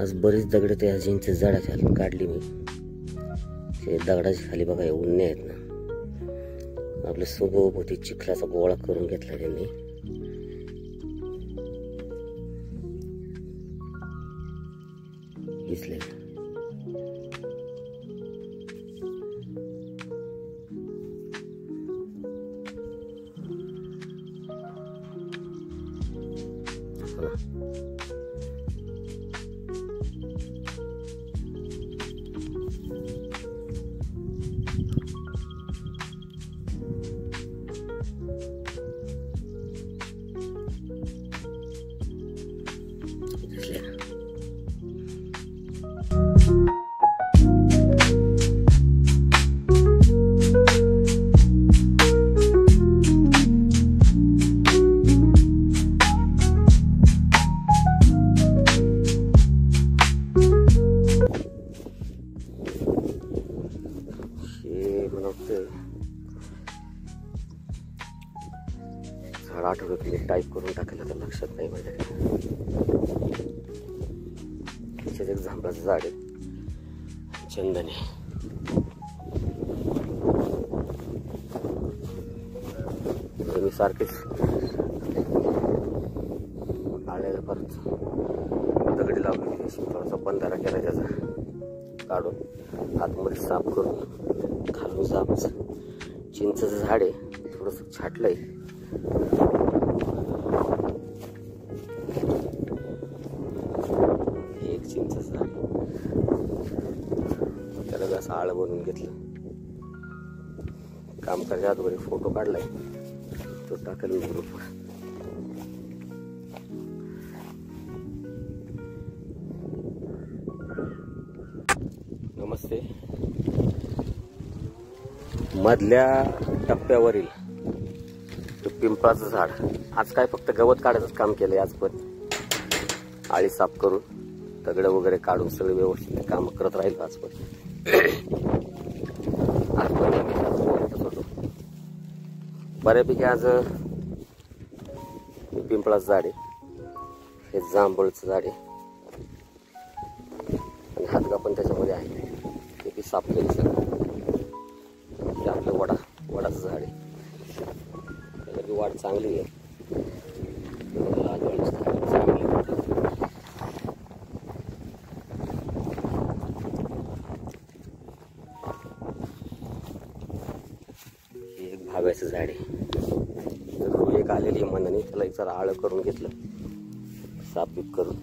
आज बरीच दगड त्या जिंकच्या झाडाच्या काढली मी. ते दगडाच्या खाली बघा उन्हे आहेत ना, आपल्या सोबती चिखलाचा गोळा करून घेतला त्यांनी. दिसले झाड आठवड्यात मी टाईप करून टाकलं तर लक्षात नाही माझ्या. त्याच्यात एक जांभळाचं झाड आहे, चंदन आहे. मी सारखेच आळ्याला परत दगडी लावली, थोडासा बंधारा केला त्याचा काढून आतमध्ये साफ करून खालून साफ. चिंचेचं झाड आहे, थोडंसं छाटलंय. एक चिंचेचं झाड त्याला असं आळ बनवून घेतलं. काम करायच्या अगोदर फोटो काढलाय, तो टाकेल मी ग्रुपवर. नमस्ते. मधल्या टप्प्यावरील पिंपळाचं झाड आज काय फक्त गवत काढायचं काम केलंय. आज पण आळी साफ करून दगड वगैरे काढून सगळे व्यवस्थित काम करत राहील. आज पण होतो बऱ्यापैकी. आज पिंपळाचं झाड आहे, हे जांभळचं झाड आहे आणि हातगा पण त्याच्यामध्ये आहे. ते बी साफ केली सगळं. ते आपलं वडाचं झाड आहे, त्याची वाढ चांगली आहे. हे एक भाव्याचं झाड आहे. एक आलेली मनाने त्याला एक जरा आळ करून घेतलं, साफ करून.